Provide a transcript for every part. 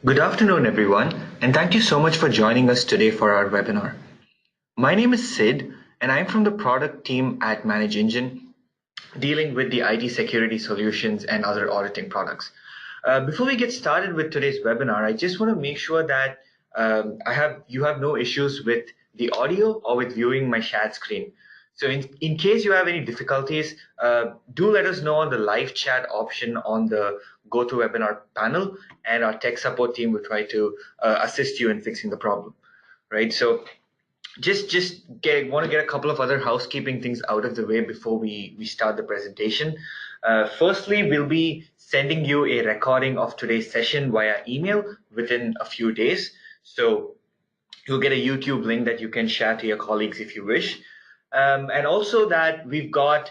Good afternoon, everyone, and thank you so much for joining us today for our webinar. My name is Sid, and I'm from the product team at Manage Engine, dealing with the IT security solutions and other auditing products. Before we get started with today's webinar, I just want to make sure that you have no issues with the audio or with viewing my shared screen. So in case you have any difficulties, do let us know on the live chat option on the GoToWebinar panel, and our tech support team will try to assist you in fixing the problem, right? So want to get a couple of other housekeeping things out of the way before we start the presentation. Firstly, we'll be sending you a recording of today's session via email within a few days. So you'll get a YouTube link that you can share to your colleagues if you wish. And also that we've got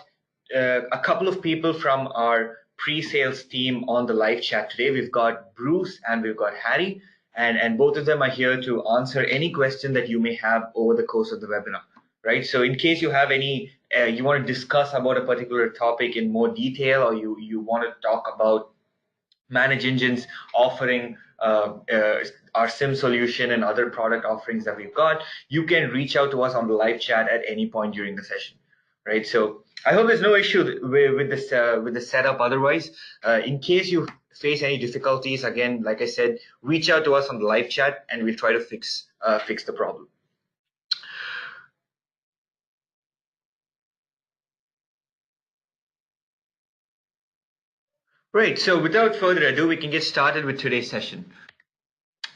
a couple of people from our pre-sales team on the live chat today. We've got Bruce and we've got Harry, and both of them are here to answer any question that you may have over the course of the webinar, right? So in case you have any, you want to discuss about a particular topic in more detail, or you want to talk about Manage Engine's offering, our SIEM solution and other product offerings that we've got, you can reach out to us on the live chat at any point during the session, right? So I hope there's no issue with this with the setup. Otherwise, in case you face any difficulties, again, like I said, reach out to us on the live chat and we'll try to fix the problem. Right, so without further ado, we can get started with today's session.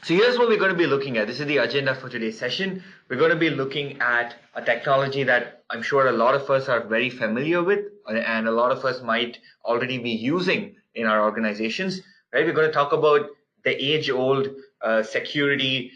So here's what we're going to be looking at. This is the agenda for today's session. We're going to be looking at a technology that I'm sure a lot of us are very familiar with, and a lot of us might already be using in our organizations, right? We're going to talk about the age-old security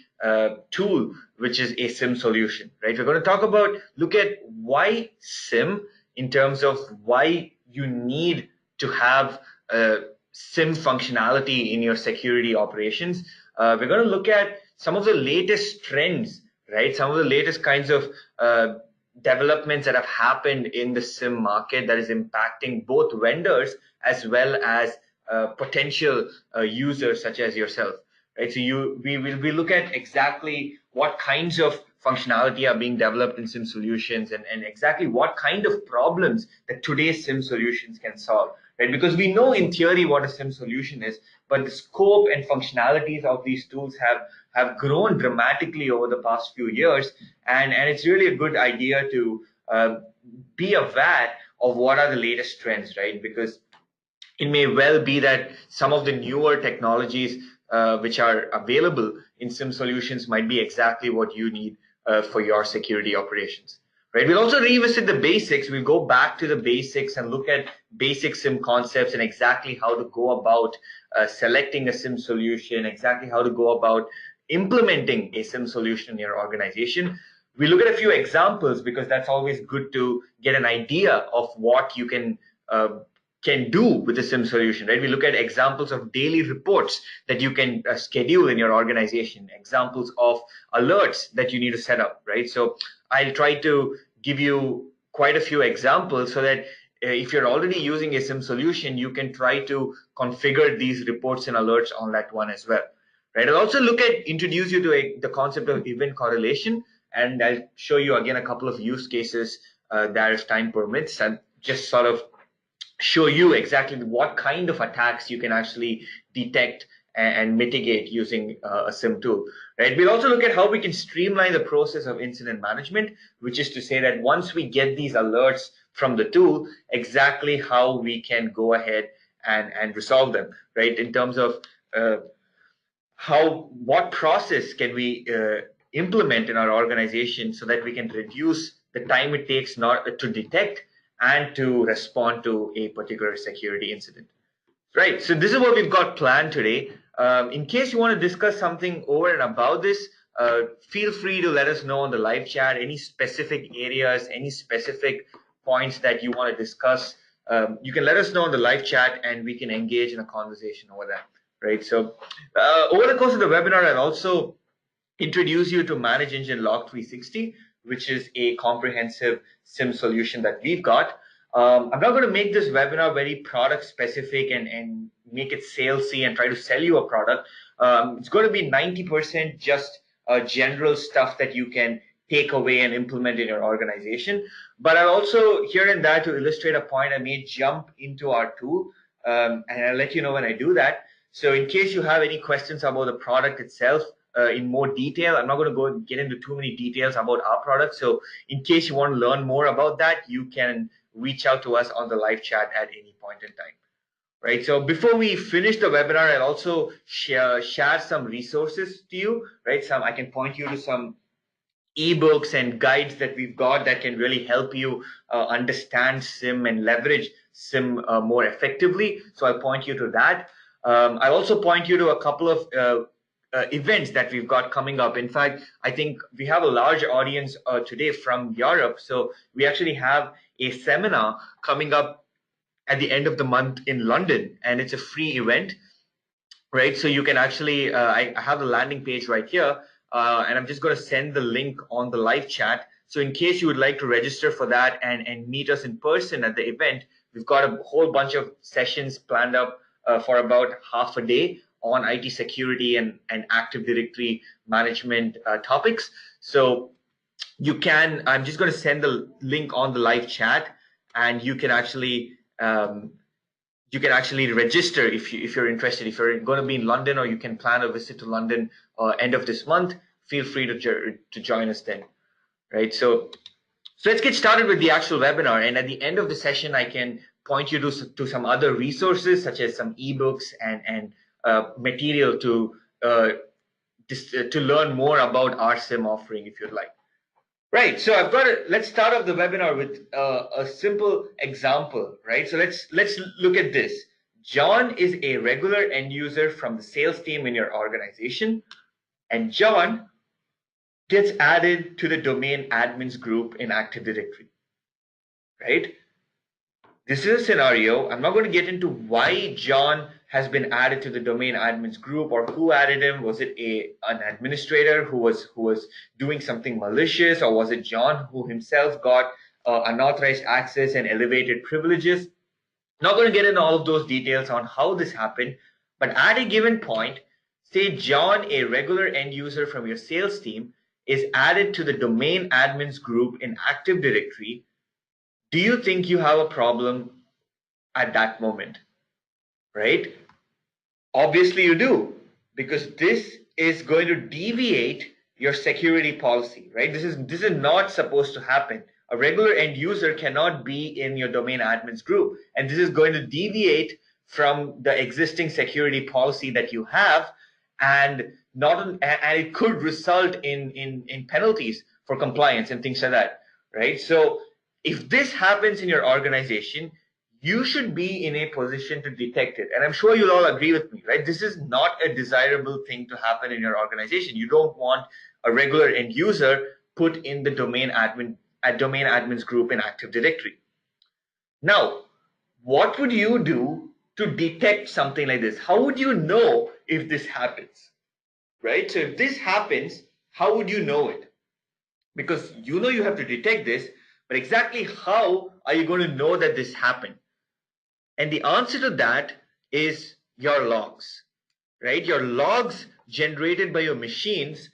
tool, which is a SIEM solution, right? We're going to look at why SIEM, in terms of why you need to have SIEM functionality in your security operations. We're going to look at some of the latest trends, right? Some of the latest kinds of developments that have happened in the SIEM market that is impacting both vendors as well as potential users such as yourself, right? So we look at exactly what kinds of functionality are being developed in SIEM solutions, and exactly what kind of problems that today's SIEM solutions can solve, right? Because we know in theory what a SIEM solution is, but the scope and functionalities of these tools have grown dramatically over the past few years, and it's really a good idea to be aware of what are the latest trends, right? Because it may well be that some of the newer technologies which are available in SIEM solutions might be exactly what you need for your security operations. Right. We'll also revisit the basics. We'll go back to the basics and look at basic SIEM concepts and exactly how to go about selecting a SIEM solution, exactly how to go about implementing a SIEM solution in your organization. We look at a few examples because that's always good to get an idea of what you can do with the SIEM solution, right? We look at examples of daily reports that you can schedule in your organization, examples of alerts that you need to set up, right? So I'll try to give you quite a few examples so that if you're already using a SIEM solution, you can try to configure these reports and alerts on that one as well, right? I'll also introduce you to the concept of event correlation, and I'll show you again a couple of use cases that if time permits, and just sort of show you exactly what kind of attacks you can actually detect and mitigate using a SIEM tool, right? We'll also look at how we can streamline the process of incident management, which is to say that once we get these alerts from the tool, exactly how we can go ahead and resolve them, right? In terms of what process can we implement in our organization so that we can reduce the time it takes not to detect and to respond to a particular security incident. Right, so this is what we've got planned today. In case you want to discuss something over and about this, feel free to let us know on the live chat, any specific areas, any specific points that you want to discuss. You can let us know on the live chat and we can engage in a conversation over that, right? So over the course of the webinar, I'll also introduce you to Manage Engine Log360, which is a comprehensive SIEM solution that we've got. I'm not going to make this webinar very product specific and make it salesy and try to sell you a product. It's going to be 90% just general stuff that you can take away and implement in your organization. But I'll also, here and there, to illustrate a point, I may jump into our tool, and I'll let you know when I do that. So in case you have any questions about the product itself in more detail, I'm not going to go and get into too many details about our product. So in case you want to learn more about that, you can reach out to us on the live chat at any point in time. Right. So before we finish the webinar, I'll also share some resources to you. Right. I can point you to some ebooks and guides that we've got that can really help you understand SIM and leverage SIM more effectively. So I'll point you to that. I'll also point you to a couple of events that we've got coming up. In fact, I think we have a large audience today from Europe. So we actually have a seminar coming up at the end of the month in London, and it's a free event, right? So you can actually, I have the landing page right here, and I'm just going to send the link on the live chat. So in case you would like to register for that and meet us in person at the event, we've got a whole bunch of sessions planned up for about half a day on IT security and Active Directory management topics. So you can, I'm just going to send the link on the live chat, and you can actually register if you're interested. If you're going to be in London, or you can plan a visit to London end of this month, feel free to join us then, right? So let's get started with the actual webinar. And at the end of the session, I can point you to some other resources, such as some ebooks and material to learn more about our SIM offering, if you'd like. Right, so let's start off the webinar with a simple example, right? So let's look at this. John is a regular end user from the sales team in your organization, and John gets added to the domain admins group in Active Directory, right? This is a scenario. I'm not going to get into why John has been added to the domain admins group or who added him. Was it an administrator who was doing something malicious, or was it John who himself got unauthorized access and elevated privileges? Not going to get into all of those details on how this happened, but at a given point, say John, a regular end user from your sales team, is added to the domain admins group in Active Directory. Do you think you have a problem at that moment? Right? Obviously you do, because this is going to deviate your security policy, right? This is not supposed to happen. A regular end user cannot be in your domain admins group, and this is going to deviate from the existing security policy that you have, and it could result in penalties for compliance and things like that, right? So if this happens in your organization, you should be in a position to detect it. And I'm sure you'll all agree with me, right? This is not a desirable thing to happen in your organization. You don't want a regular end user put in the domain admins group in Active Directory. Now, what would you do to detect something like this? How would you know if this happens, right? So if this happens, how would you know it? Because you know you have to detect this, but exactly how are you going to know that this happened? And the answer to that is your logs, right? Your logs generated by your machines,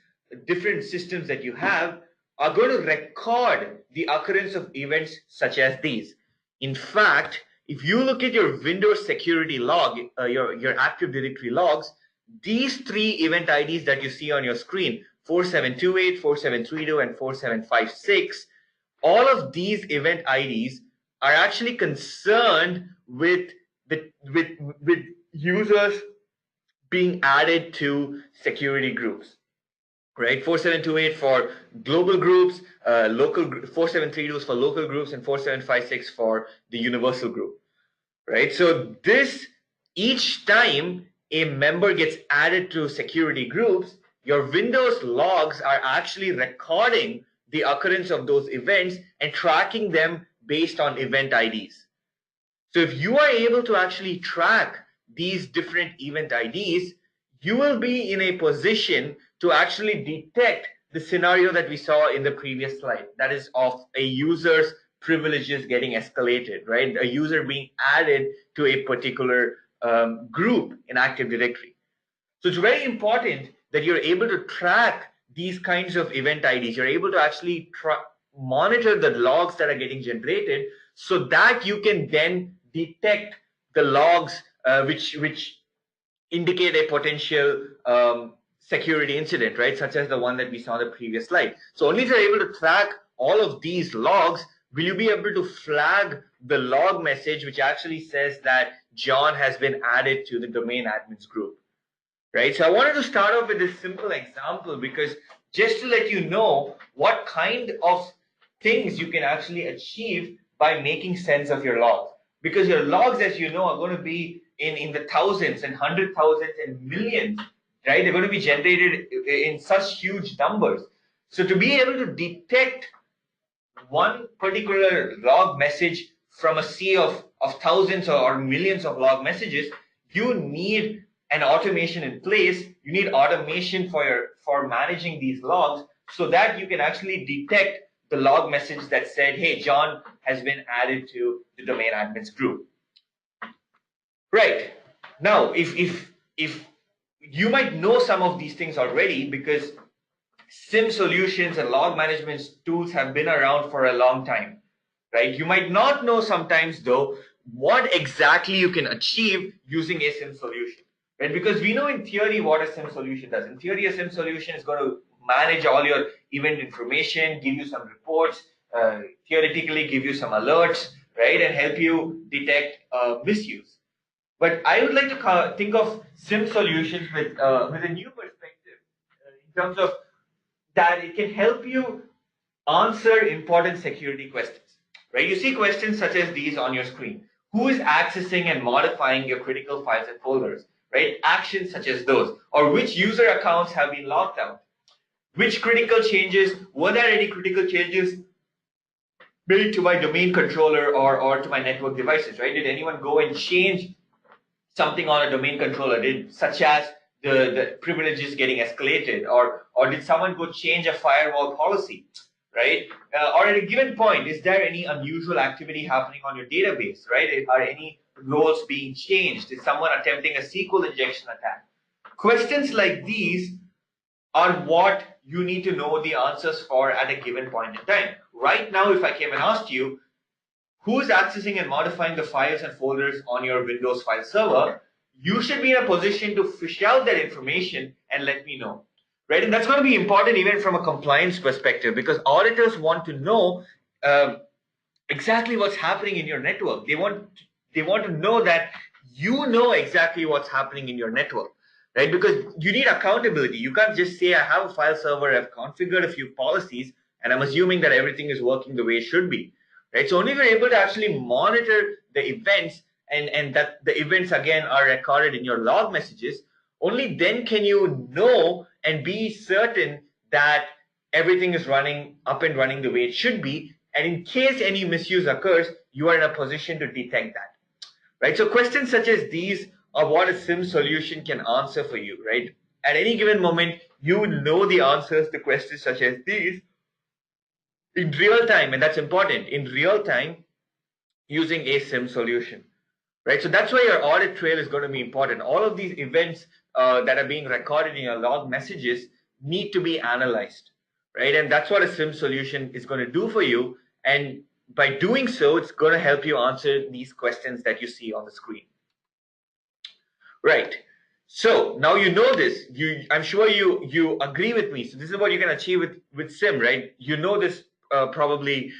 different systems that you have, are going to record the occurrence of events such as these. In fact, if you look at your Windows security log, your Active Directory logs, these three event IDs that you see on your screen, 4728, 4732, and 4756, all of these event IDs are actually concerned with users being added to security groups, right? 4728 for global groups, 4732 is for local groups, and 4756 for the universal group, right? So each time a member gets added to security groups, your Windows logs are actually recording the occurrence of those events and tracking them based on event IDs. So if you are able to actually track these different event IDs, you will be in a position to actually detect the scenario that we saw in the previous slide. That is of a user's privileges getting escalated, right? A user being added to a particular group in Active Directory. So it's very important that you're able to track these kinds of event IDs. You're able to actually monitor the logs that are getting generated so that you can then detect the logs which indicate a potential security incident, right? Such as the one that we saw in the previous slide. So only if you're able to track all of these logs, will you be able to flag the log message which actually says that John has been added to the domain admins group, right? So I wanted to start off with this simple example because just to let you know what kind of things you can actually achieve by making sense of your logs. Because your logs, as you know, are going to be in the thousands and 100,000s and millions, right? They're going to be generated in such huge numbers. So to be able to detect one particular log message from a sea of thousands or millions of log messages, you need an automation in place. You need automation for managing these logs so that you can actually detect the log message that said, hey, John has been added to the domain admins group. Right. Now, if you might know some of these things already because SIEM solutions and log management tools have been around for a long time, right? You might not know sometimes though what exactly you can achieve using a SIEM solution, right? Because we know in theory what a SIEM solution does. In theory, a SIEM solution is going to manage all your event information, give you some reports, theoretically give you some alerts, right? And help you detect misuse. But I would like to think of SIEM solutions with a new perspective in terms of that it can help you answer important security questions, right? You see questions such as these on your screen. Who is accessing and modifying your critical files and folders, right? Actions such as those. Or which user accounts have been locked out? Which critical changes, were there any critical changes made to my domain controller or to my network devices, right? Did anyone go and change something on a domain controller, such as the privileges getting escalated, or did someone go change a firewall policy, right? Or at a given point, is there any unusual activity happening on your database, right? Are any roles being changed? Is someone attempting a SQL injection attack? Questions like these are what you need to know the answers for at a given point in time. Right now, if I came and asked you, who is accessing and modifying the files and folders on your Windows file server, you should be in a position to fish out that information and let me know, right? And that's going to be important even from a compliance perspective because auditors want to know exactly what's happening in your network. They want to know that you know exactly what's happening in your network, right? Because you need accountability. You can't just say, I have a file server, I've configured a few policies, and I'm assuming that everything is working the way it should be. Right? So only if you're able to actually monitor the events and that the events again are recorded in your log messages, only then can you know and be certain that everything is running up and running the way it should be. And in case any misuse occurs, you are in a position to detect that. Right? So questions such as these are what a SIEM solution can answer for you, right? At any given moment, you know the answers to questions such as these in real time, and that's important, in real time using a SIEM solution, right? So that's why your audit trail is going to be important. All of these events that are being recorded in your log messages need to be analyzed, right? And that's what a SIEM solution is going to do for you. And by doing so, it's going to help you answer these questions that you see on the screen, right? So now you know this. I'm sure you agree with me. So this is what you can achieve with SIEM, right? You know this probably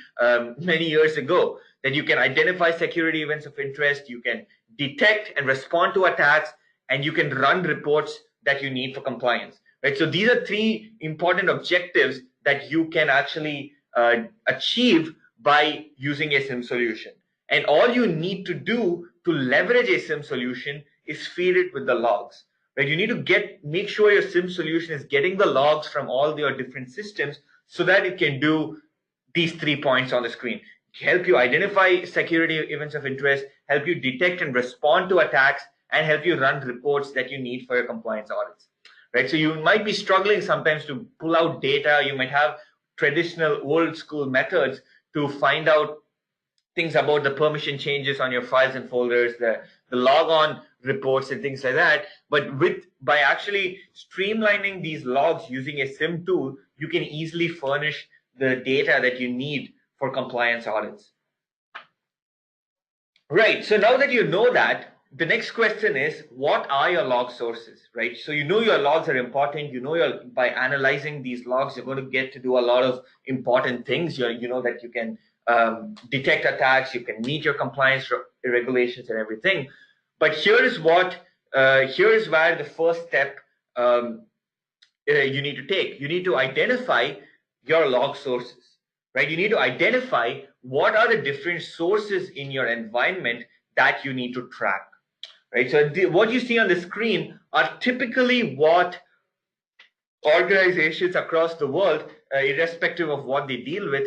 many years ago, that you can identify security events of interest, you can detect and respond to attacks, and you can run reports that you need for compliance, right? So these are three important objectives that you can actually achieve by using a SIEM solution. And all you need to do to leverage a SIEM solution is feed it with the logs, right? You need to make sure your SIEM solution is getting the logs from all your different systems so that it can do these 3 points on the screen. Help you identify security events of interest, help you detect and respond to attacks, and help you run reports that you need for your compliance audits, right? So you might be struggling sometimes to pull out data. You might have traditional old school methods to find out things about the permission changes on your files and folders, the log on reports and things like that. But by actually streamlining these logs using a SIEM tool, you can easily furnish the data that you need for compliance audits. Right, so now that you know that, the next question is, what are your log sources, right? So you know your logs are important. You know by analyzing these logs, you're going to get to do a lot of important things. You know that you can detect attacks, you can meet your compliance regulations and everything. But here is where the first step you need to take. You need to identify your log sources, right? You need to identify what are the different sources in your environment that you need to track, right? So what you see on the screen are typically what organizations across the world, irrespective of what they deal with,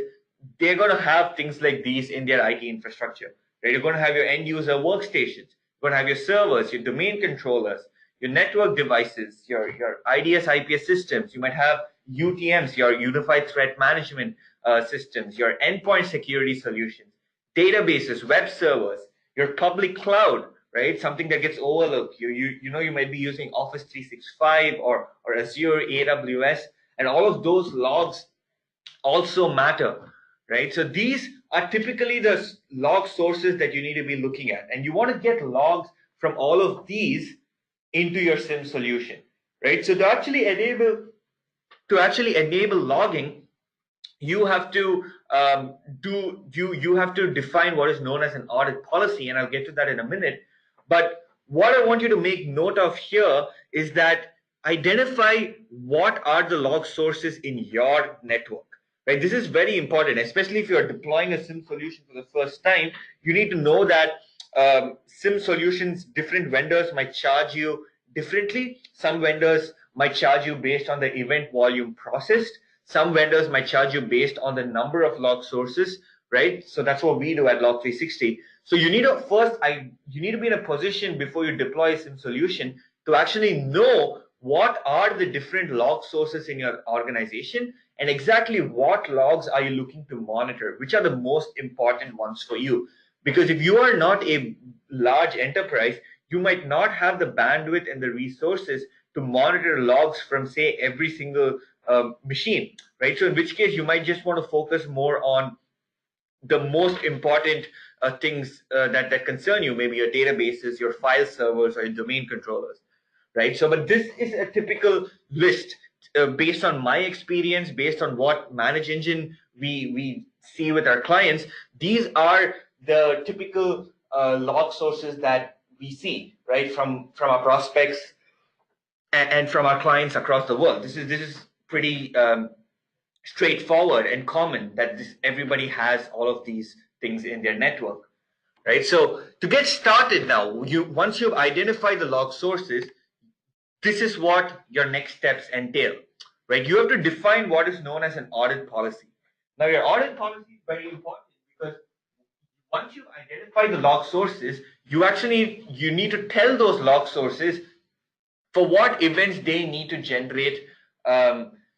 they're going to have things like these in their IT infrastructure, right? You're going to have your end user workstations, you're going to have your servers, your domain controllers, your network devices, your IDS, IPS systems. You might have UTMs, your unified threat management systems, your endpoint security solutions, databases, web servers, your public cloud, right? Something that gets overlooked. You know, you might be using Office 365 or Azure, AWS, and all of those logs also matter, right? So these are typically the log sources that you need to be looking at, and you want to get logs from all of these into your SIEM solution, right? So to actually enable logging, you have to you have to define what is known as an audit policy, and I'll get to that in a minute. But what I want you to make note of here is that identify what are the log sources in your network, right? This is very important, especially if you're deploying a SIEM solution for the first time. You need to know that SIEM solutions, different vendors might charge you differently. Some vendors might charge you based on the event volume processed. Some vendors might charge you based on the number of log sources, right? So that's what we do at Log360. So you need to be in a position before you deploy a SIEM solution to actually know what are the different log sources in your organization and exactly what logs are you looking to monitor, which are the most important ones for you. Because if you are not a large enterprise, you might not have the bandwidth and the resources to monitor logs from, say, every single machine, right? So in which case you might just want to focus more on the most important things that concern you, maybe your databases, your file servers, or your domain controllers, right? So, but this is a typical list based on my experience, based on what Manage Engine we see with our clients. These are the typical log sources that we see, right, from our prospects and from our clients across the world. This is pretty straightforward and common that everybody has all of these things in their network, right? So to get started now, once you've identified the log sources, this is what your next steps entail, right? You have to define what is known as an audit policy. Now, your audit policy is very important because once you've identified the log sources, you need to tell those log sources for what events they need to generate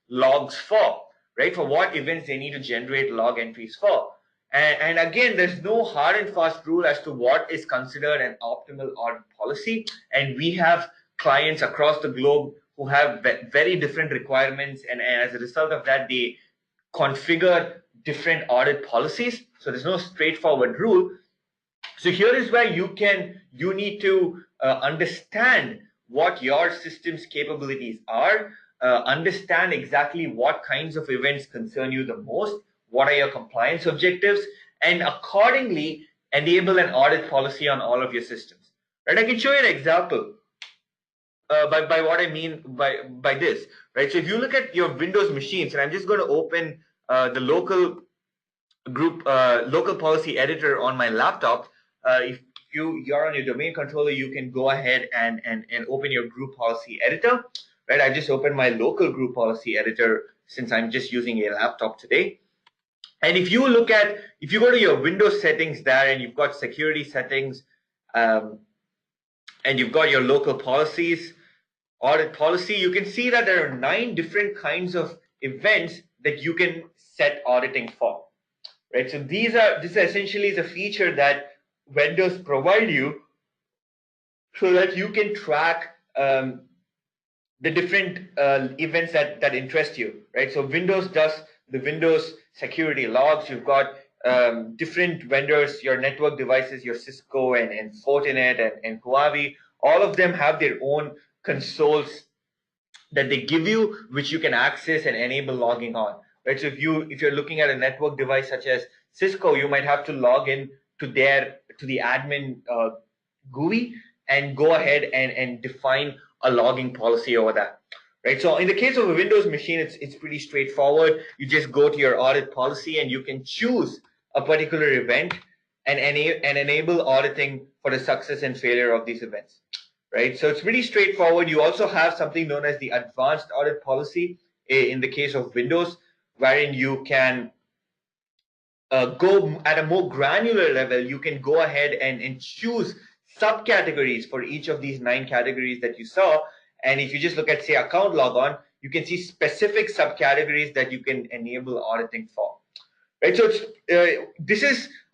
logs for, right? For what events they need to generate log entries for. And again, there's no hard and fast rule as to what is considered an optimal audit policy. And we have clients across the globe who have very different requirements. And as a result of that, they configure different audit policies. So there's no straightforward rule. So here is where you need to understand what your system's capabilities are, understand exactly what kinds of events concern you the most, what are your compliance objectives, and accordingly enable an audit policy on all of your systems. Right? I can show you an example by what I mean by this. Right? So if you look at your Windows machines, and I'm just going to open the local policy editor on my laptop. If you're on your domain controller, you can go ahead and open your group policy editor. Right? I just opened my local group policy editor since I'm just using a laptop today. And if you go to your Windows settings there, and you've got security settings, and you've got your local policies, audit policy, you can see that there are 9 different kinds of events that you can set auditing for. right? So this essentially is a feature that vendors provide you so that you can track the different events that interest you, right? So Windows does the Windows security logs. You've got different vendors, your network devices, your Cisco and Fortinet and Huawei. All of them have their own consoles that they give you, which you can access and enable logging on, right? So if you're looking at a network device such as Cisco, you might have to log in to the admin GUI and go ahead and define a logging policy over that, right? So in the case of a Windows machine, it's pretty straightforward. You just go to your audit policy and you can choose a particular event and enable auditing for the success and failure of these events, right? So it's pretty straightforward. You also have something known as the advanced audit policy in the case of Windows, wherein you can go at a more granular level. You can go ahead and choose subcategories for each of these 9 categories that you saw. And if you just look at, say, account logon, you can see specific subcategories that you can enable auditing for. Right, so I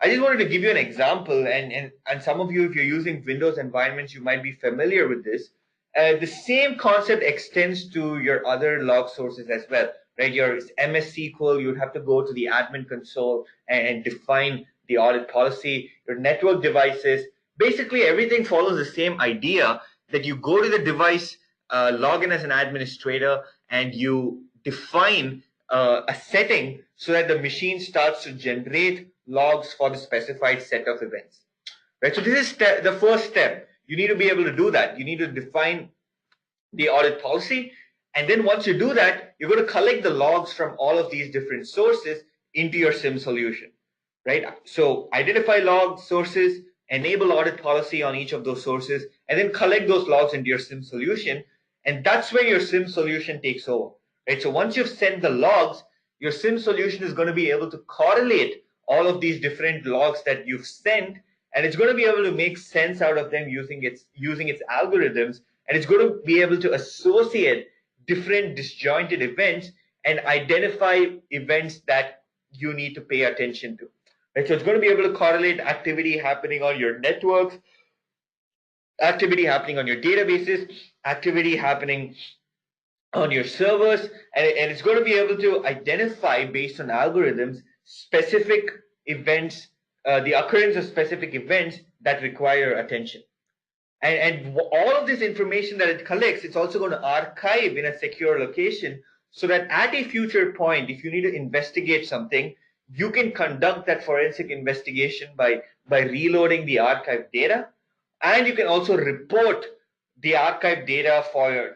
just wanted to give you an example, and some of you, if you're using Windows environments, you might be familiar with this. The same concept extends to your other log sources as well, right? Your MS SQL, you'd have to go to the admin console and define the audit policy. Your network devices, basically everything follows the same idea that you go to the device, log in as an administrator, and you define a setting so that the machine starts to generate logs for the specified set of events, right? So this is the first step. You need to be able to do that. You need to define the audit policy, and then once you do that, you're going to collect the logs from all of these different sources into your SIEM solution, right? So identify log sources, enable audit policy on each of those sources, and then collect those logs into your SIEM solution, and that's where your SIEM solution takes over. Right, so once you've sent the logs, your SIEM solution is going to be able to correlate all of these different logs that you've sent, and it's going to be able to make sense out of them using its algorithms, and it's going to be able to associate different disjointed events and identify events that you need to pay attention to. Right, so it's going to be able to correlate activity happening on your networks, activity happening on your databases, activity happening on your servers, and it's going to be able to identify, based on algorithms, specific events, the occurrence of specific events that require attention. And all of this information that it collects, it's also going to archive in a secure location so that at a future point, if you need to investigate something, you can conduct that forensic investigation by reloading the archived data, and you can also report the archived data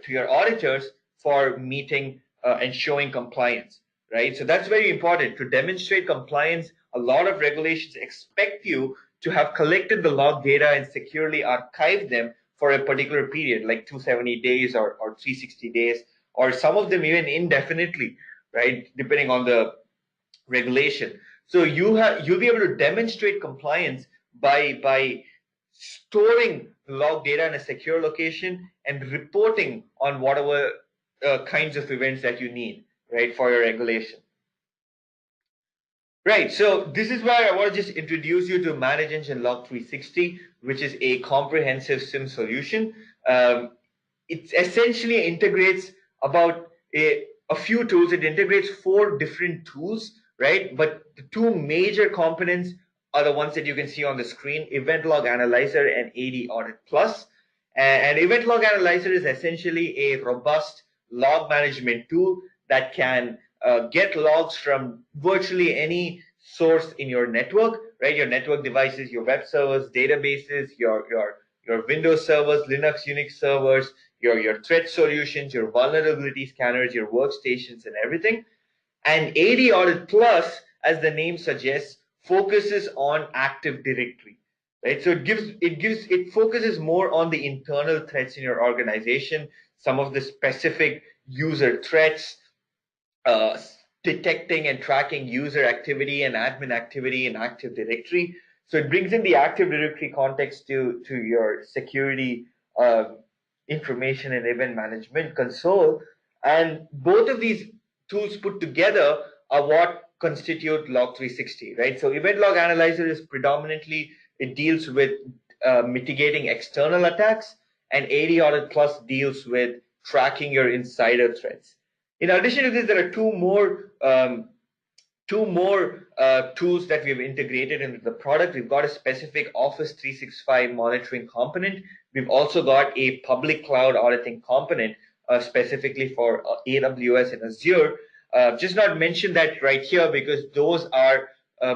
to your auditors for meeting and showing compliance, right? So that's very important. To demonstrate compliance, a lot of regulations expect you to have collected the log data and securely archived them for a particular period, like 270 days or 360 days, or some of them even indefinitely, right? Depending on the regulation. So you'll be able to demonstrate compliance by storing the log data in a secure location and reporting on whatever kinds of events that you need, right, for your regulation. Right, so this is why I want to just introduce you to Manage Engine Log360, which is a comprehensive SIEM solution. It essentially integrates about a few tools. It integrates 4 different tools, right? But the 2 major components are the ones that you can see on the screen: Event Log Analyzer and AD Audit Plus. And Event Log Analyzer is essentially a robust log management tool that can get logs from virtually any source in your network, right? Your network devices, your web servers, databases, your Windows servers, Linux, Unix servers, your threat solutions, your vulnerability scanners, your workstations, and everything. And AD Audit Plus, as the name suggests, focuses on Active Directory, right? So it focuses more on the internal threats in your organization, some of the specific user threats, detecting and tracking user activity and admin activity in Active Directory. So it brings in the Active Directory context to your security information and event management console. And both of these tools put together are what constitute Log360, right? So Event Log Analyzer is predominantly, it deals with mitigating external attacks, and AD Audit Plus deals with tracking your insider threats. In addition to this, there are two more tools that we have integrated into the product. We've got a specific Office 365 monitoring component. We've also got a public cloud auditing component specifically for AWS and Azure. Just not mention that right here because those are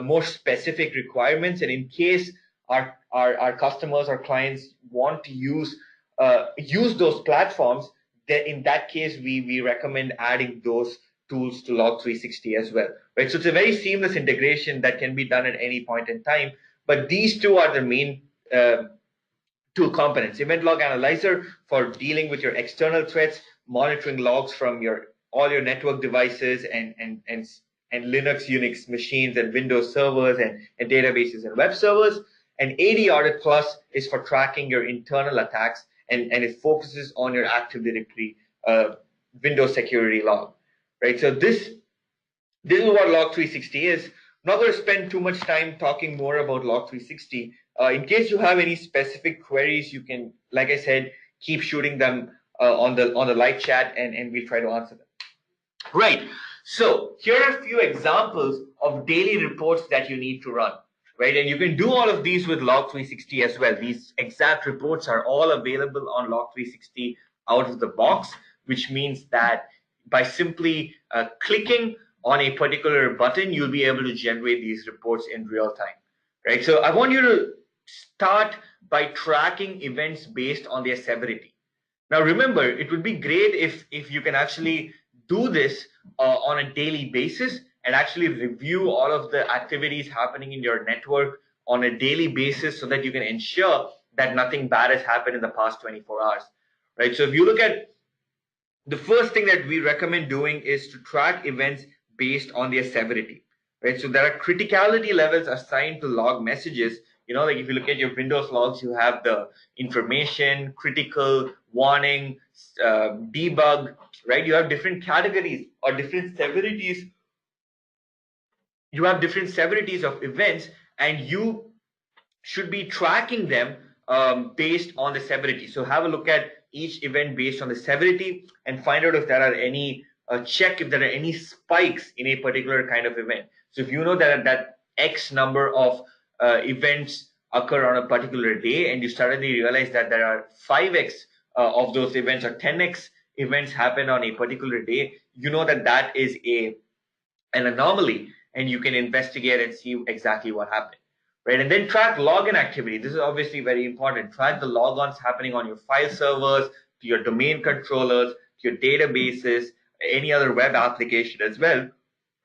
more specific requirements. And in case our customers or clients want to use those platforms, then in that case, we recommend adding those tools to Log360 as well, right? So it's a very seamless integration that can be done at any point in time. But these two are the main two components: Event Log Analyzer for dealing with your external threats, monitoring logs from all your network devices and Linux, Unix machines and Windows servers and databases and web servers. And AD Audit Plus is for tracking your internal attacks, and it focuses on your Active Directory Windows security log. Right, so this is what Log360 is. I'm not going to spend too much time talking more about Log360. In case you have any specific queries, you can, like I said, keep shooting them on the live chat, and we'll try to answer them. Right. So here are a few examples of daily reports that you need to run. Right, and you can do all of these with Log360 as well. These exact reports are all available on Log360 out of the box, which means that by simply clicking on a particular button, you'll be able to generate these reports in real time, right? So I want you to start by tracking events based on their severity. Now, remember, it would be great if you can actually do this on a daily basis and actually review all of the activities happening in your network on a daily basis so that you can ensure that nothing bad has happened in the past 24 hours, right? So if you look at the first thing that we recommend doing is to track events based on their severity, right? So there are criticality levels assigned to log messages. You know, like if you look at your Windows logs, you have the information, critical, warning, debug, right? You have different categories or different severities. You have different severities of events, and you should be tracking them based on the severity. So have a look at each event based on the severity and find out if there are any check if there are any spikes in a particular kind of event. So if you know that X number of events occur on a particular day, and you suddenly realize that there are 5x of those events or 10x events happen on a particular day, you know that is an anomaly, and you can investigate and see exactly what happened. Right, and then track login activity. This is obviously very important. Track the logons happening on your file servers, to your domain controllers, to your databases, any other web application as well,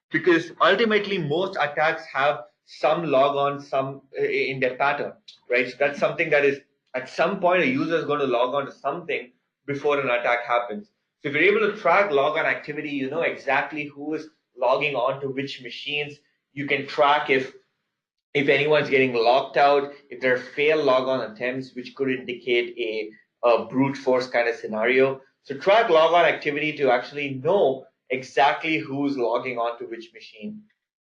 because ultimately most attacks have some logon, some in their pattern, right? So that's something that is at some point a user is going to log on to something before an attack happens. So if you're able to track logon activity, you know exactly who is logging on to which machines. You can track if anyone's getting locked out, if there are failed logon attempts, which could indicate a brute force kind of scenario. So track logon activity to actually know exactly who's logging on to which machine.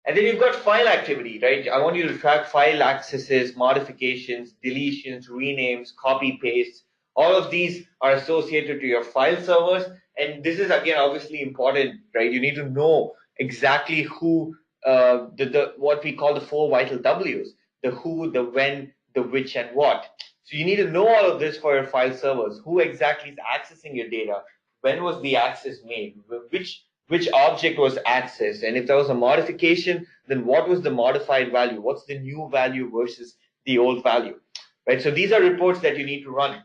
And then you've got file activity, right? I want you to track file accesses, modifications, deletions, renames, copy pastes. All of these are associated to your file servers. And this is, again, obviously important, right? You need to know exactly who what we call the 4 vital W's: the who, the when, the which, and what. So you need to know all of this for your file servers. Who exactly is accessing your data? When was the access made? Which object was accessed? And if there was a modification, then what was the modified value? What's the new value versus the old value? Right. So these are reports that you need to run.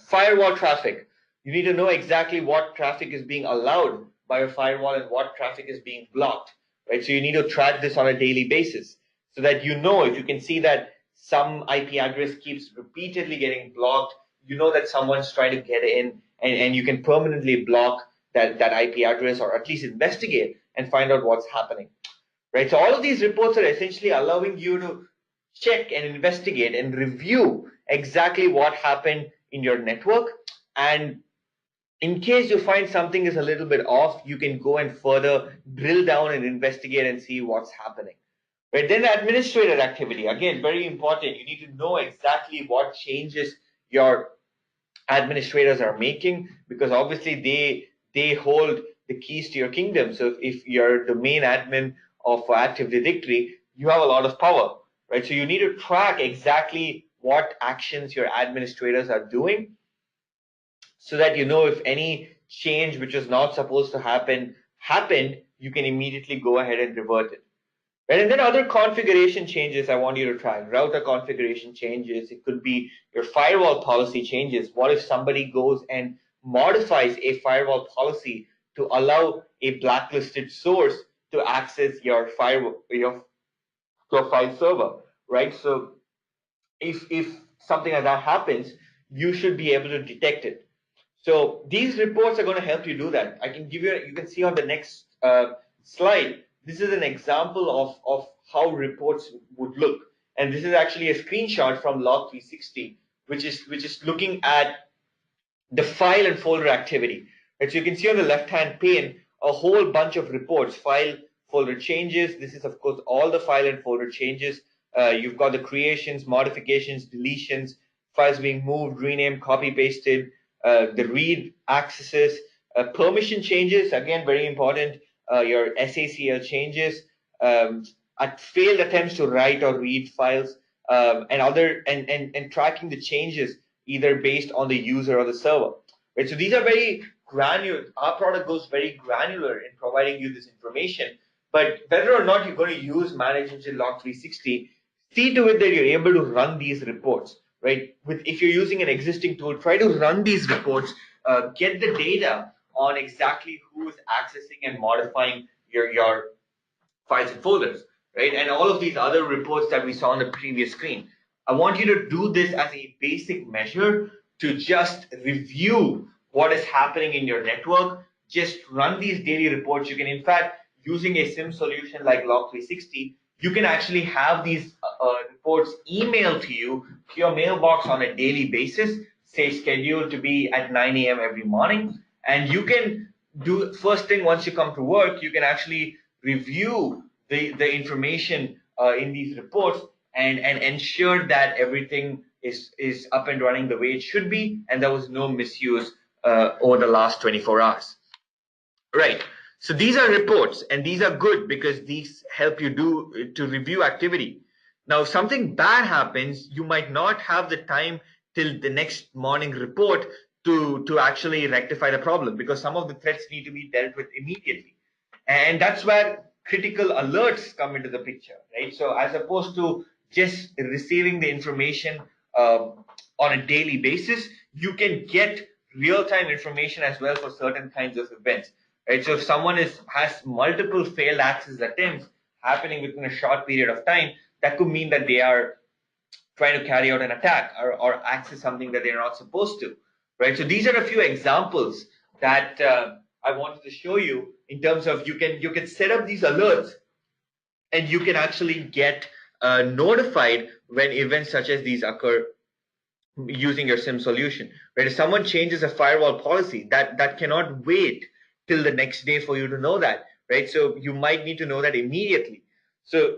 Firewall traffic. You need to know exactly what traffic is being allowed by your firewall and what traffic is being blocked. Right, so you need to track this on a daily basis so that you know if you can see that some IP address keeps repeatedly getting blocked, you know that someone's trying to get in, and you can permanently block that IP address, or at least investigate and find out what's happening. Right, so all of these reports are essentially allowing you to check and investigate and review exactly what happened in your network, and In case you find something is a little bit off, you can go and further drill down and investigate and see what's happening. Right, then the administrator activity, again, very important. You need to know exactly what changes your administrators are making, because obviously they hold the keys to your kingdom. So if you're the main admin of Active Directory, you have a lot of power, right? So you need to track exactly what actions your administrators are doing, so that you know if any change which was not supposed to happen happened, you can immediately go ahead and revert it. Right? And then other configuration changes I want you to try. Router configuration changes. It could be your firewall policy changes. What if somebody goes and modifies a firewall policy to allow a blacklisted source to access your firewall, your file server, right? So if something like that happens, you should be able to detect it. So these reports are going to help you do that. I can give you, you can see on the next slide, this is an example of how reports would look. And this is actually a screenshot from Log360, which is looking at the file and folder activity. Right? So you can see on the left-hand pane a whole bunch of reports, file, folder changes. This is, of course, all the file and folder changes. You've got the creations, modifications, deletions, files being moved, renamed, copy pasted, the read accesses, permission changes, again, very important, your SACL changes, failed attempts to write or read files, and tracking the changes either based on the user or the server. Right? So these are very granular. Our product goes very granular in providing you this information. But whether or not you're going to use Managed Engine Log360, see to it that you're able to run these reports. Right? If you're using an existing tool, try to run these reports, get the data on exactly who is accessing and modifying your files and folders, right? And all of these other reports that we saw on the previous screen. I want you to do this as a basic measure to just review what is happening in your network. Just run these daily reports. You can, in fact, using a SIEM solution like Log360, you can actually have these reports emailed to you to your mailbox on a daily basis, say scheduled to be at 9 a.m. every morning. And you can do, first thing once you come to work, you can actually review the information in these reports and ensure that everything is up and running the way it should be, and there was no misuse over the last 24 hours. Right. So these are reports, and these are good because these help you to review activity. Now, if something bad happens, you might not have the time till the next morning report to actually rectify the problem, because some of the threats need to be dealt with immediately. And that's where critical alerts come into the picture, right? So as opposed to just receiving the information on a daily basis, you can get real-time information as well for certain kinds of events, right? So if someone has multiple failed access attempts happening within a short period of time, that could mean that they are trying to carry out an attack or access something that they're not supposed to, right? So these are a few examples that I wanted to show you in terms of you can set up these alerts, and you can actually get notified when events such as these occur using your SIEM solution. Right? If someone changes a firewall policy, that cannot wait till the next day for you to know that, right? So you might need to know that immediately. So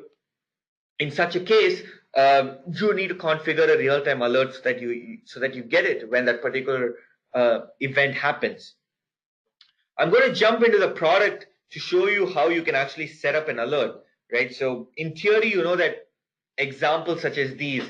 in such a case, you need to configure a real-time alert so that you get it when that particular event happens. I'm going to jump into the product to show you how you can actually set up an alert, right? So in theory, you know that examples such as these,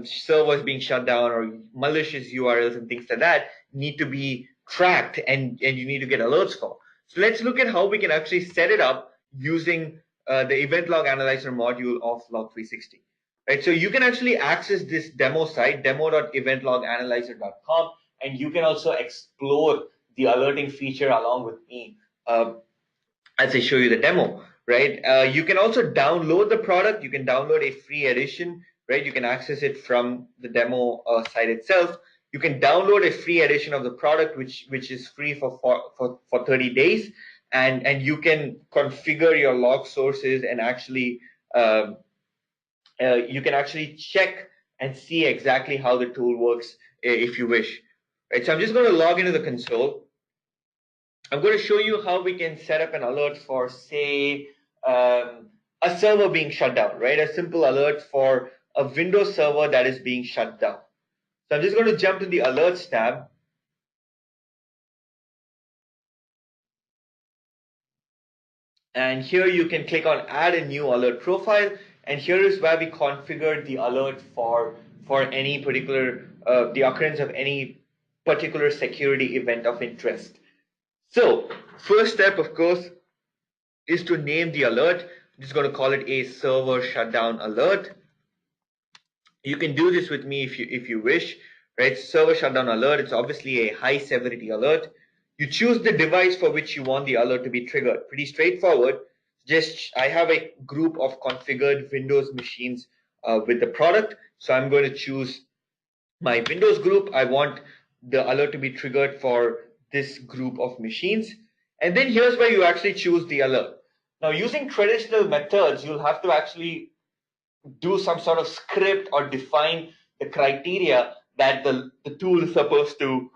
servers being shut down or malicious URLs and things like that need to be tracked, and you need to get alerts for. So let's look at how we can actually set it up using the event log analyzer module of Log360. Right, so you can actually access this demo site, demo.eventloganalyzer.com, and you can also explore the alerting feature along with me as I show you the demo, right? You can also download the product. You can download a free edition, right? You can access it from the demo site itself. You can download a free edition of the product, which is free for 30 days, and you can configure your log sources and actually you can actually check and see exactly how the tool works if you wish. Right, so I'm just going to log into the console. I'm going to show you how we can set up an alert for, say, a server being shut down, right? A simple alert for a Windows server that is being shut down. So I'm just going to jump to the alerts tab. And here you can click on add a new alert profile. And here is where we configure the alert for any particular, the occurrence of any particular security event of interest. So first step, of course, is to name the alert. I'm just going to call it a server shutdown alert. You can do this with me if you wish, right? Server shutdown alert. It's obviously a high severity alert. You choose the device for which you want the alert to be triggered. Pretty straightforward. Just I have a group of configured Windows machines with the product, so I'm going to choose my Windows group. I want the alert to be triggered for this group of machines. And then here's where you actually choose the alert. Now, using traditional methods, you'll have to actually do some sort of script or define the criteria that the tool is supposed to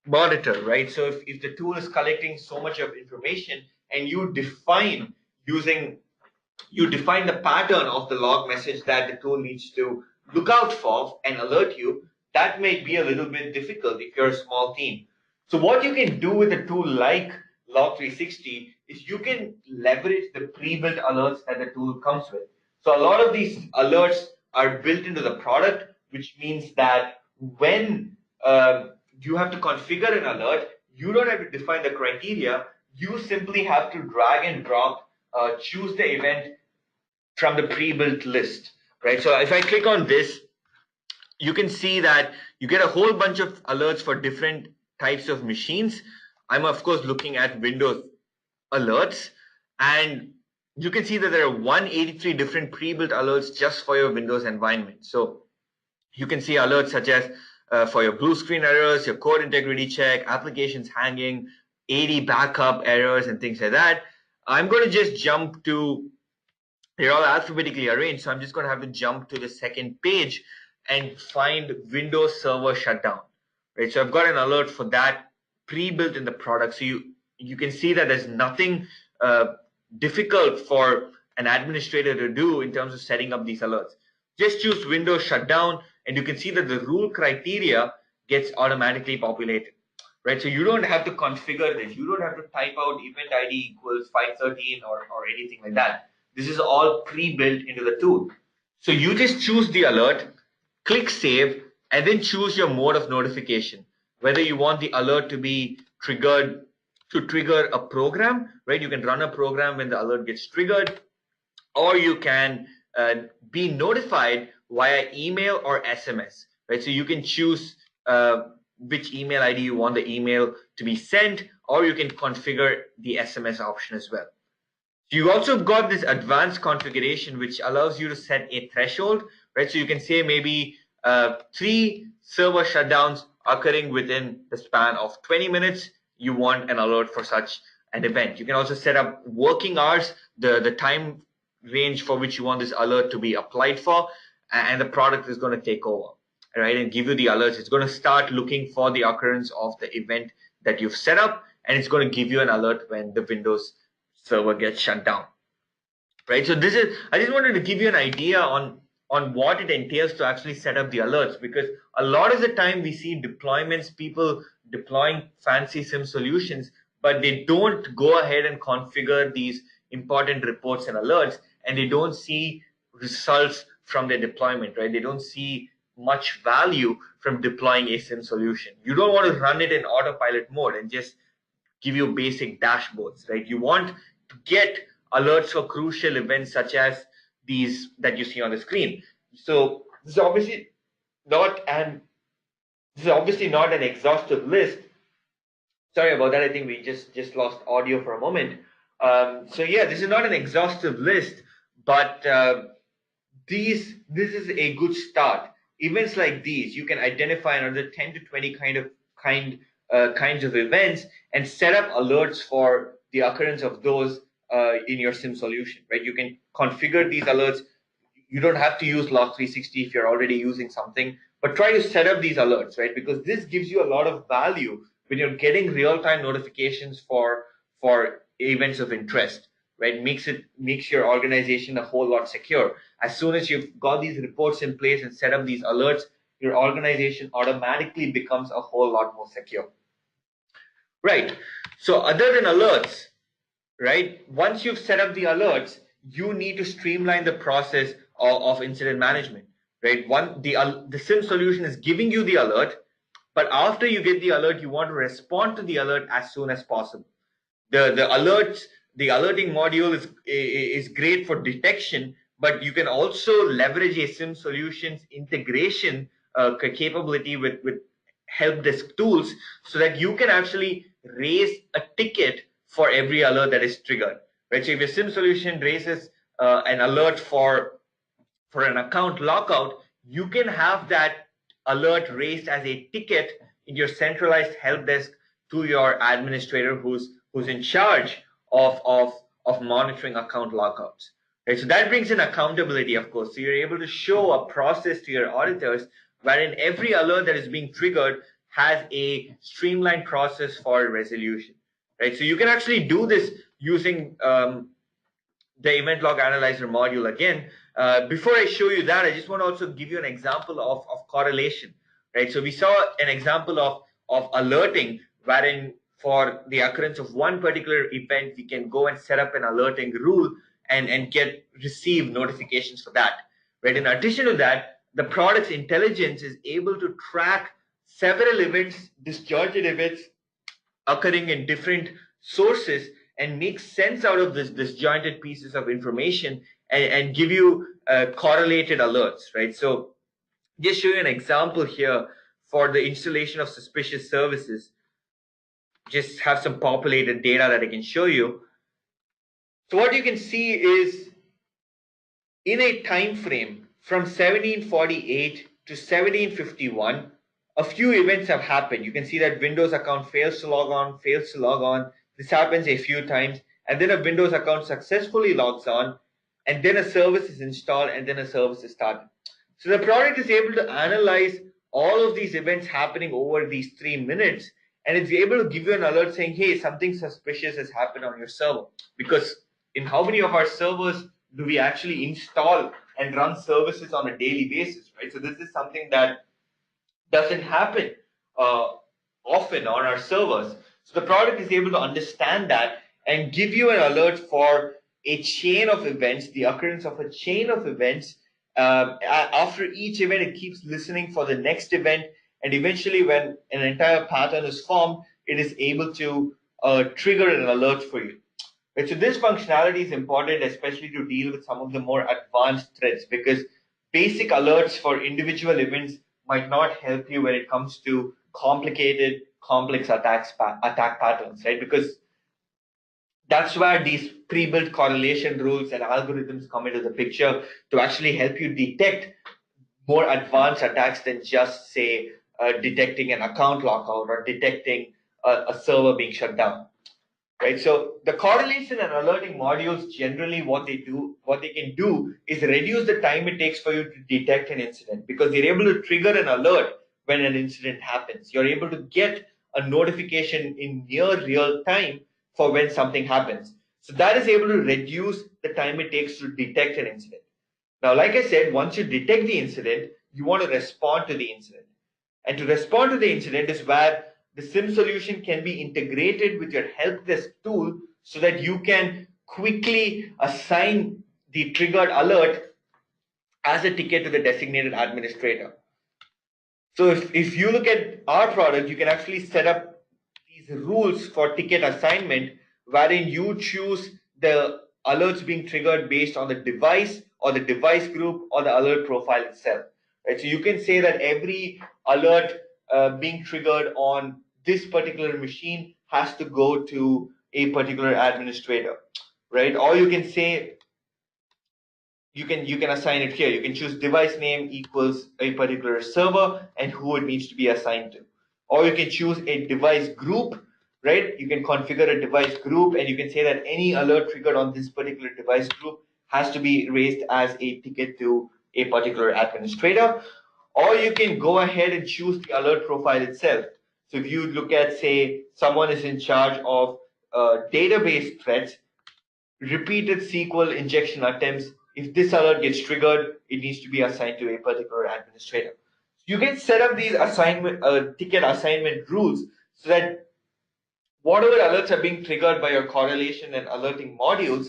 monitor, right? So if the tool is collecting so much of information and you define the pattern of the log message that the tool needs to look out for and alert you, that may be a little bit difficult if you're a small team. So what you can do with a tool like Log360 is you can leverage the pre-built alerts that the tool comes with. So a lot of these alerts are built into the product, which means that when you have to configure an alert, you don't have to define the criteria. You simply have to drag and drop, choose the event from the pre-built list, right? So if I click on this, you can see that you get a whole bunch of alerts for different types of machines. I'm of course looking at Windows alerts, and you can see that there are 183 different pre-built alerts just for your Windows environment. So you can see alerts such as for your blue screen errors, your code integrity check, applications hanging, AD backup errors, and things like that. I'm going to just jump to, they're all alphabetically arranged, so I'm just going to have to jump to the second page and find Windows Server Shutdown. Right, so I've got an alert for that pre-built in the product. So you can see that there's nothing difficult for an administrator to do in terms of setting up these alerts. Just choose Windows Shutdown, and you can see that the rule criteria gets automatically populated. Right, so you don't have to configure this. You don't have to type out event ID equals 513 or anything like that. This is all pre-built into the tool. So you just choose the alert, click save, and then choose your mode of notification. Whether you want the alert to be triggered to trigger a program, right? You can run a program when the alert gets triggered, or you can be notified via email or SMS, right? So you can choose which email ID you want the email to be sent, or you can configure the SMS option as well. You also got this advanced configuration, which allows you to set a threshold, right? So you can say maybe 3 server shutdowns occurring within the span of 20 minutes. You want an alert for such an event. You can also set up working hours, the time range for which you want this alert to be applied for, and the product is going to take over, right, and give you the alerts. It's going to start looking for the occurrence of the event that you've set up, and it's going to give you an alert when the Windows server gets shut down, right? So this is, I just wanted to give you an idea on what it entails to actually set up the alerts, because a lot of the time we see deployments, people deploying fancy SIEM solutions, but they don't go ahead and configure these important reports and alerts, and they don't see results from their deployment, right? They don't see much value from deploying a SIEM solution. You don't want to run it in autopilot mode and just give you basic dashboards, right? You want to get alerts for crucial events such as these that you see on the screen. So this is obviously not an exhaustive list. Sorry about that. I think we just lost audio for a moment. So yeah, this is not an exhaustive list, but this is a good start. Events like these, you can identify another 10 to 20 kinds of events and set up alerts for the occurrence of those in your SIEM solution, right? You can configure these alerts. You don't have to use Log360 if you're already using something, but try to set up these alerts, right? Because this gives you a lot of value when you're getting real-time notifications for events of interest, right? Makes your organization a whole lot secure. As soon as you've got these reports in place and set up these alerts, your organization automatically becomes a whole lot more secure. Right. So other than alerts, right, once you've set up the alerts, you need to streamline the process of incident management, right? The SIEM solution is giving you the alert, but after you get the alert, you want to respond to the alert as soon as possible. The alerting module is great for detection, but you can also leverage a SIEM solutions integration capability with help desk tools so that you can actually raise a ticket for every alert that is triggered, right? So if your SIEM solution raises an alert for an account lockout, you can have that alert raised as a ticket in your centralized help desk to your administrator who's in charge of monitoring account lockouts. Right? So that brings in accountability, of course. So you're able to show a process to your auditors wherein every alert that is being triggered has a streamlined process for resolution. Right? So you can actually do this using the event log analyzer module again. Before I show you that, I just want to also give you an example of correlation, right? So we saw an example of alerting wherein for the occurrence of one particular event, we can go and set up an alerting rule and receive notifications for that, right? In addition to that, the product's intelligence is able to track several events, disjointed events occurring in different sources and make sense out of this disjointed pieces of information and give you correlated alerts, right? So just show you an example here for the installation of suspicious services. Just have some populated data that I can show you. So what you can see is in a time frame from 1748 to 1751, a few events have happened. You can see that Windows account fails to log on. This happens a few times, and then a Windows account successfully logs on, and then a service is installed, and then a service is started. So the product is able to analyze all of these events happening over these 3 minutes, and it's able to give you an alert saying, hey, something suspicious has happened on your server. Because in how many of our servers do we actually install and run services on a daily basis, right? So this is something that doesn't happen often on our servers. So the product is able to understand that and give you an alert for a chain of events, the occurrence of a chain of events. After each event, it keeps listening for the next event. And eventually, when an entire pattern is formed, it is able to trigger an alert for you. Right? So this functionality is important, especially to deal with some of the more advanced threats, because basic alerts for individual events might not help you when it comes to complicated, complex attack patterns, right? Because that's where these pre-built correlation rules and algorithms come into the picture to actually help you detect more advanced attacks than just, say, detecting an account lockout or detecting a server being shut down, right? So the correlation and alerting modules, generally what they can do is reduce the time it takes for you to detect an incident, because they're able to trigger an alert when an incident happens. You're able to get a notification in near real time for when something happens. So that is able to reduce the time it takes to detect an incident. Now, like I said, once you detect the incident, you want to respond to the incident. And to respond to the incident is where the SIEM solution can be integrated with your help desk tool so that you can quickly assign the triggered alert as a ticket to the designated administrator. So if you look at our product, you can actually set up these rules for ticket assignment wherein you choose the alerts being triggered based on the device or the device group or the alert profile itself. Right? So you can say that every alert being triggered on this particular machine has to go to a particular administrator, right? Or you can say, you can assign it here. You can choose device name equals a particular server and who it needs to be assigned to. Or you can choose a device group, right? You can configure a device group and you can say that any alert triggered on this particular device group has to be raised as a ticket to a particular administrator. Or you can go ahead and choose the alert profile itself. So if you look at, say, someone is in charge of database threats, repeated SQL injection attempts, if this alert gets triggered, it needs to be assigned to a particular administrator. You can set up these ticket assignment rules so that whatever alerts are being triggered by your correlation and alerting modules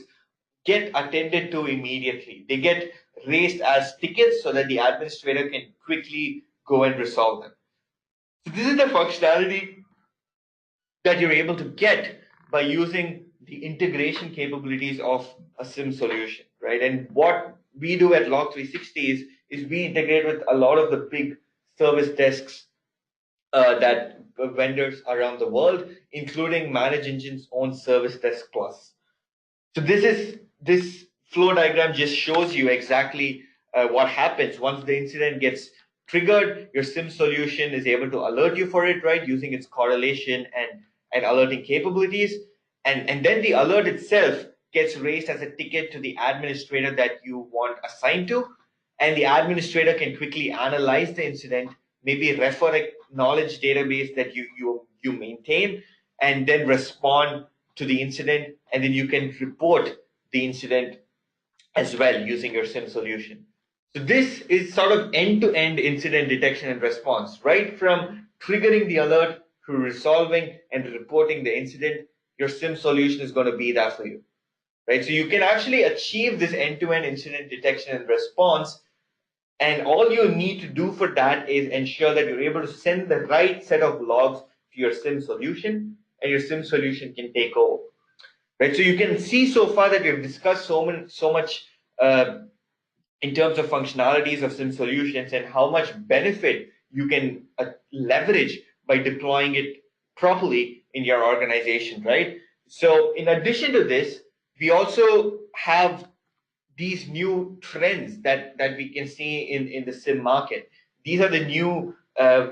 get attended to immediately. They get raised as tickets so that the administrator can quickly go and resolve them. So this is the functionality that you're able to get by using the integration capabilities of a SIEM solution, right? And what we do at Log360 is we integrate with a lot of the big service desks that vendors around the world, including Manage Engine's own Service Desk Plus. So this flow diagram just shows you exactly what happens once the incident gets triggered. Your SIEM solution is able to alert you for it, right, using its correlation and alerting capabilities. And then the alert itself gets raised as a ticket to the administrator that you want assigned to. And the administrator can quickly analyze the incident, maybe refer a knowledge database that you maintain, and then respond to the incident. And then you can report the incident as well using your SIEM solution. So this is sort of end-to-end incident detection and response, right from triggering the alert to resolving and reporting the incident. Your SIEM solution is going to be that for you, right? So you can actually achieve this end-to-end incident detection and response, and all you need to do for that is ensure that you're able to send the right set of logs to your SIEM solution, and your SIEM solution can take over, right? So you can see so far that we've discussed so much in terms of functionalities of SIEM solutions and how much benefit you can leverage by deploying it properly in your organization, right? So in addition to this, we also have these new trends that we can see in the SIEM market. These are the new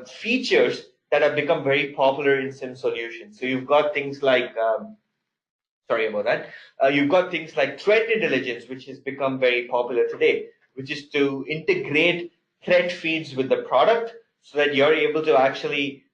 features that have become very popular in SIEM solutions. So you've got things like, sorry about that, you've got things like threat intelligence, which has become very popular today, which is to integrate threat feeds with the product so that you're able to actually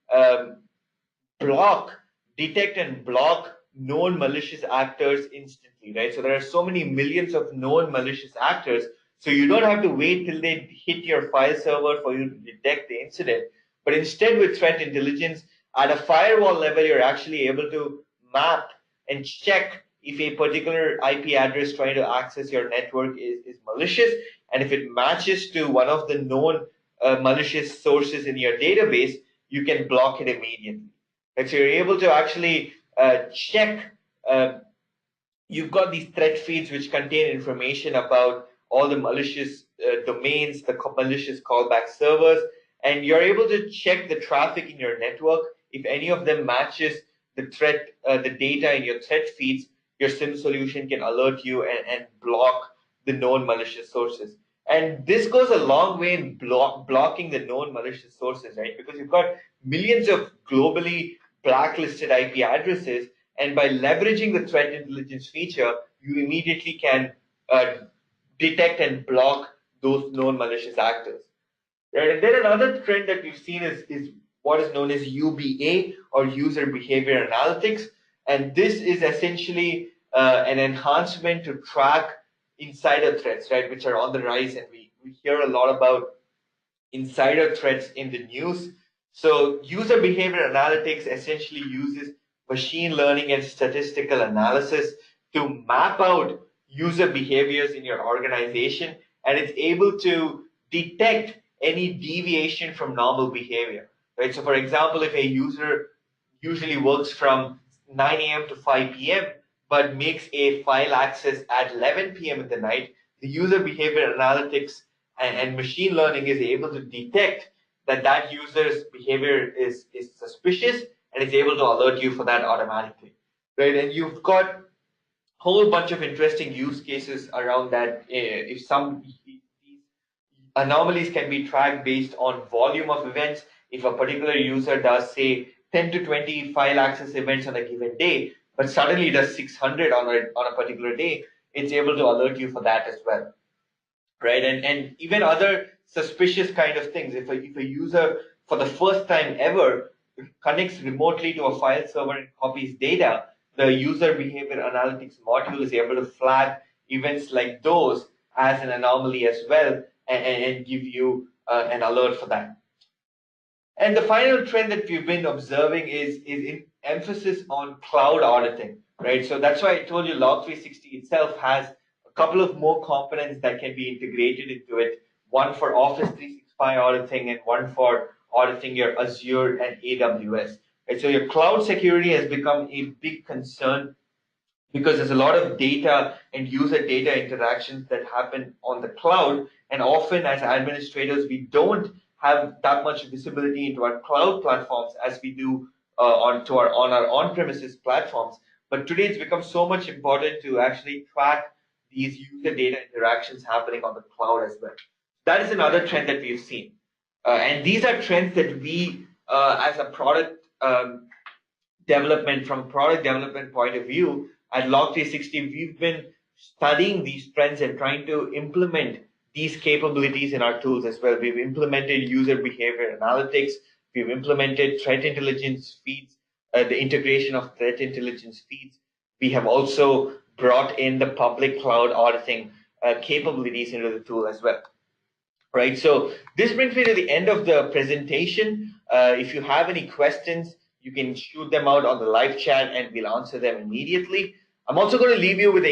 detect and block known malicious actors instantly, right? So there are so many millions of known malicious actors, so you don't have to wait till they hit your file server for you to detect the incident. But instead, with threat intelligence, at a firewall level, you're actually able to map and check if a particular IP address trying to access your network is malicious, and if it matches to one of the known malicious sources in your database, you can block it immediately. Right? So you're able to actually check. You've got these threat feeds which contain information about all the malicious domains, the malicious callback servers, and you're able to check the traffic in your network. If any of them matches the threat, the data in your threat feeds, your SIEM solution can alert you and block the known malicious sources. And this goes a long way in blocking the known malicious sources, right? Because you've got millions of globally blacklisted IP addresses, and by leveraging the threat intelligence feature, you immediately can detect and block those known malicious actors. Right? And then another trend that we've seen is what is known as UBA, or user behavior analytics. And this is essentially an enhancement to track insider threats, right, which are on the rise, and we hear a lot about insider threats in the news. So user behavior analytics essentially uses machine learning and statistical analysis to map out user behaviors in your organization, and it's able to detect any deviation from normal behavior, right? So for example, if a user usually works from 9 a.m. to 5 p.m. but makes a file access at 11 p.m. in the night, the user behavior analytics and machine learning is able to detect that user's behavior is suspicious, and is able to alert you for that automatically, right? And you've got a whole bunch of interesting use cases around that. If some anomalies can be tracked based on volume of events, if a particular user does, say, 10 to 20 file access events on a given day, but suddenly does 600 on a particular day, it's able to alert you for that as well, right? And even other suspicious kind of things. If a user for the first time ever connects remotely to a file server and copies data, the user behavior analytics module is able to flag events like those as an anomaly as well, and give you an alert for that. And the final trend that we've been observing is in emphasis on cloud auditing, right? So that's why I told you Log360 itself has a couple of more components that can be integrated into it. One for Office 365 auditing and one for auditing your Azure and AWS. Right? So your cloud security has become a big concern because there's a lot of data and user data interactions that happen on the cloud. And often as administrators, we don't have that much visibility into our cloud platforms as we do on our on-premises platforms. But today it's become so much important to actually track these user data interactions happening on the cloud as well. That is another trend that we've seen. And these are trends that we, as a product from a product development point of view, at Log360, we've been studying these trends and trying to implement these capabilities in our tools as well. We've implemented user behavior analytics. We've implemented threat intelligence feeds, the integration of threat intelligence feeds. We have also brought in the public cloud auditing capabilities into the tool as well. Right. So this brings me to the end of the presentation. If you have any questions, you can shoot them out on the live chat and we'll answer them immediately. I'm also going to leave you with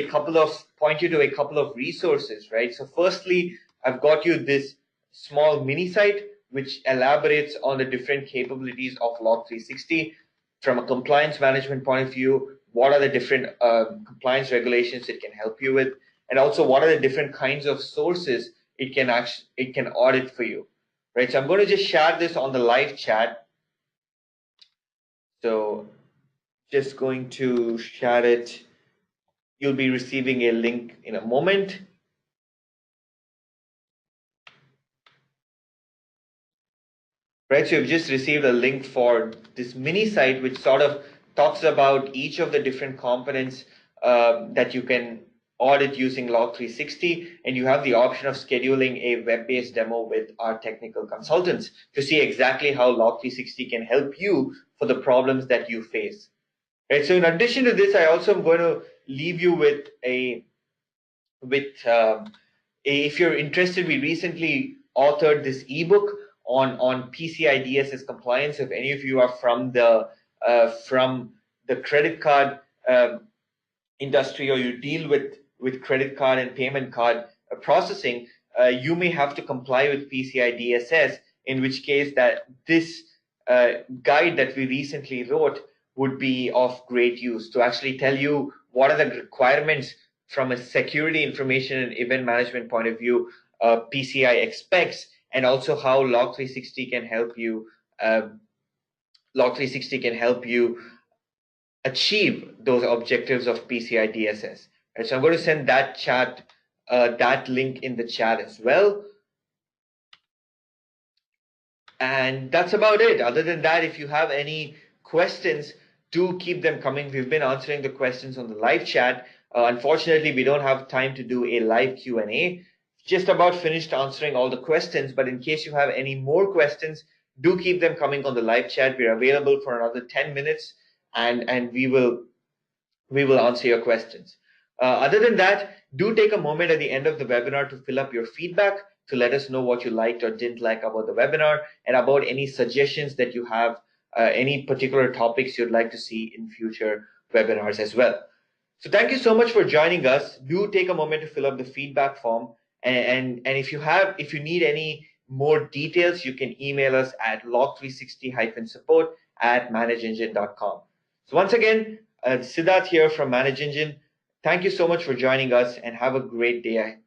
point you to a couple of resources, right? So firstly, I've got you this small mini site, which elaborates on the different capabilities of Log360 from a compliance management point of view. What are the different compliance regulations it can help you with? And also what are the different kinds of sources it can audit for you, right? So I'm going to just share this on the live chat. So just going to share it. You'll be receiving a link in a moment. Right, so you've just received a link for this mini site, which sort of talks about each of the different components that you can audit using Log360, and you have the option of scheduling a web-based demo with our technical consultants to see exactly how Log360 can help you for the problems that you face. Right. So in addition to this, I also am going to leave you with if you're interested, we recently authored this ebook on PCI DSS compliance. If any of you are from the credit card industry, or you deal with credit card and payment card processing, you may have to comply with PCI DSS, in which case that this guide that we recently wrote would be of great use to actually tell you what are the requirements from a security information and event management point of view PCI expects, and also how Log360 can help you. Log360 can help you achieve those objectives of PCI DSS. Right, so I'm going to send that link in the chat as well. And that's about it. Other than that, if you have any questions, do keep them coming. We've been answering the questions on the live chat. Unfortunately, we don't have time to do a live Q&A. Just about finished answering all the questions, but in case you have any more questions, do keep them coming on the live chat. We're available for another 10 minutes, and we will answer your questions. Other than that, do take a moment at the end of the webinar to fill up your feedback to let us know what you liked or didn't like about the webinar, and about any suggestions that you have, any particular topics you'd like to see in future webinars as well. So thank you so much for joining us. Do take a moment to fill up the feedback form. And if you need any more details, you can email us at log360-support@manageengine.com. So once again, Siddharth here from Manage Engine. Thank you so much for joining us, and have a great day